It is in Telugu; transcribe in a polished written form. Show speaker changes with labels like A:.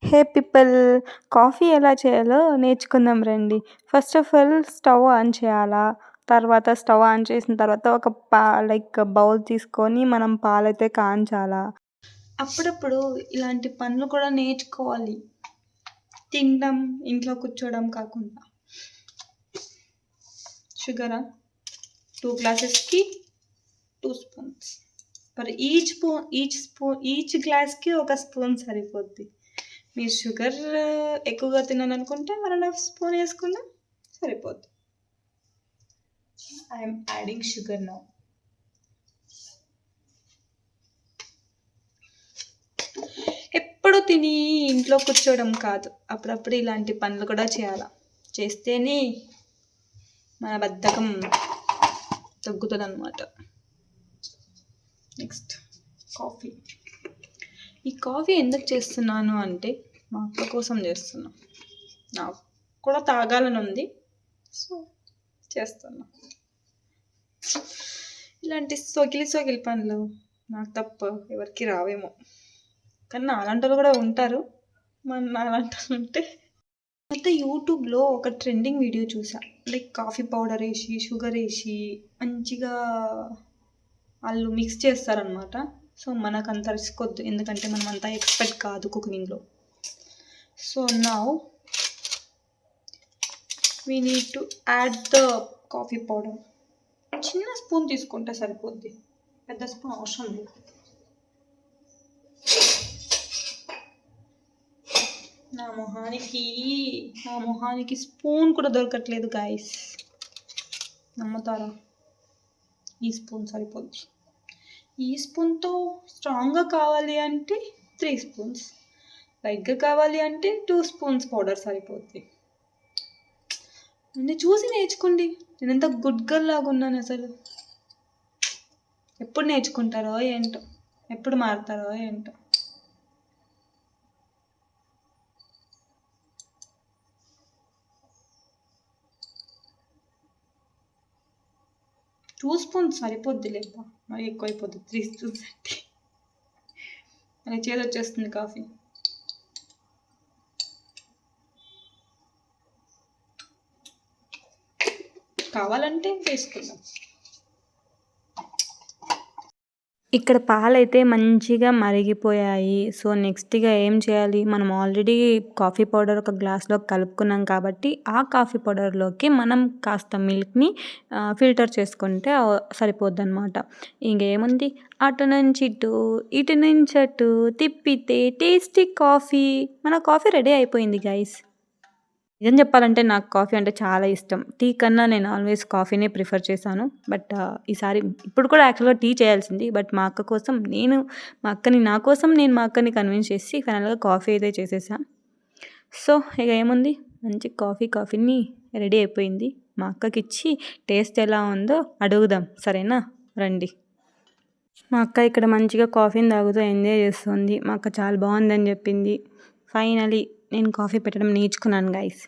A: హే పీపుల్, కాఫీ ఎలా చేయాలో నేర్చుకుందాం రండి. First of all stove on చేయాలా. తర్వాత స్టవ్ ఆన్ చేసిన తర్వాత ఒక బౌల్ తీసుకొని మనం పాలైతే కాంచాలా. అప్పుడప్పుడు ఇలాంటి పనులు కూడా నేర్చుకోవాలి. తినడం, ఇంట్లో కూర్చోవడం కాకుండా. షుగరా 2 గ్లాసెస్‌కి 2 స్పూన్స్. ఫర్ ఈచ్ గ్లాస్‌కి ఒక స్పూన్ సరిపోద్ది. మీరు షుగర్ ఎక్కువగా తినాలనుకుంటే 1½ స్పూన్ వేసుకున్నా సరిపోద్ది. I'm adding sugar now. ఎప్పుడు తిని ఇంట్లో కూర్చోవడం కాదు, అప్పుడప్పుడు ఇలాంటి పనులు కూడా చేయాలి. చేస్తేనే మన బద్ధకం తగ్గుతుంది అన్నమాట. Next coffee. ఈ కాఫీ ఎందుకు చేస్తున్నాను అంటే మా అక్క కోసం చేస్తున్నా. నాకు కూడా తాగాలని ఉంది, సో చేస్తున్నా. ఇలాంటి సోకిలి పనులు నాకు తప్ప ఎవరికి రావేమో, కానీ నాలాంటి వాళ్ళు కూడా ఉంటారు. మన నాలాంటి వాళ్ళు ఉంటే అయితే యూట్యూబ్లో ఒక ట్రెండింగ్ వీడియో చూసా. కాఫీ పౌడర్ వేసి షుగర్ వేసి మంచిగా వాళ్ళు మిక్స్ చేస్తారనమాట. సో మనకు అంత రిస్క్ వద్దు, ఎందుకంటే మనం అంతా ఎక్స్పర్ట్ కాదు కుకింగ్లో. So now we need to add the coffee powder. చిన్న స్పూన్ తీసుకుంటే సరిపోద్ది, పెద్ద స్పూన్ అవసరం లేదు. నా మొహానికి స్పూన్ కూడా దొరకట్లేదు గాయస్, నమ్ముతారా? ఈ స్పూన్ సరిపోద్ది. ఈ స్పూన్తో స్ట్రాంగ్గా కావాలి అంటే 3 స్పూన్స్, లైట్గా కావాలి అంటే 2 స్పూన్స్ పౌడర్ సరిపోద్ది. నన్ను చూసి నేర్చుకోండి. నేను ఎంత గుడ్ గర్ల్ లాగా ఉన్నాను అసలు. ఎప్పుడు నేర్చుకుంటారో ఏంటో, ఎప్పుడు మారుతారో ఏంటో. 2 స్పూన్స్ సరిపోద్ది, లేక మరి ఎక్కువైపోద్ది. 3 స్పూన్స్ అంటే మరి చేదు వచ్చేస్తుంది కాఫీ. కావాలంటే వేసుకుందాం. ఇక్కడ పాలైతే మంచిగా మరిగిపోయాయి. సో నెక్స్ట్‌గా ఏం చేయాలి, మనం ఆల్రెడీ కాఫీ పౌడర్ ఒక గ్లాస్‌లో కలుపుకున్నాం కాబట్టి ఆ కాఫీ పౌడర్‌లోకి మనం కాస్త మిల్క్‌ని ఫిల్టర్ చేసుకుంటే సరిపోద్దనమాట. ఇంకేముంది, అటు నుంచి ఇటు, ఇటు నుంచి అటు తిప్పితే టేస్టీ కాఫీ, మన కాఫీ రెడీ అయిపోయింది గైస్. నిజం చెప్పాలంటే నాకు కాఫీ అంటే చాలా ఇష్టం. టీ కన్నా నేను ఆల్వేస్ కాఫీనే ప్రిఫర్ చేశాను. బట్ ఈసారి ఇప్పుడు కూడా యాక్చువల్‌గా టీ చేయాల్సింది. బట్ మా అక్క కోసం నేను మా అక్కని కన్విన్స్ చేసి ఫైనల్‌గా కాఫీ అయితే చేసేసా. సో ఇక ఏముంది, మంచి కాఫీని రెడీ అయిపోయింది. మా అక్కకిచ్చి టేస్ట్ ఎలా ఉందో అడుగుదాం, సరేనా? రండి. మా అక్క ఇక్కడ మంచిగా కాఫీని తాగుతూ ఎంజాయ్ చేస్తుంది. మా అక్క చాలా బాగుందని చెప్పింది. ఫైనలీ నేను కాఫీ పెట్టడం నేర్చుకున్నాను గైస్.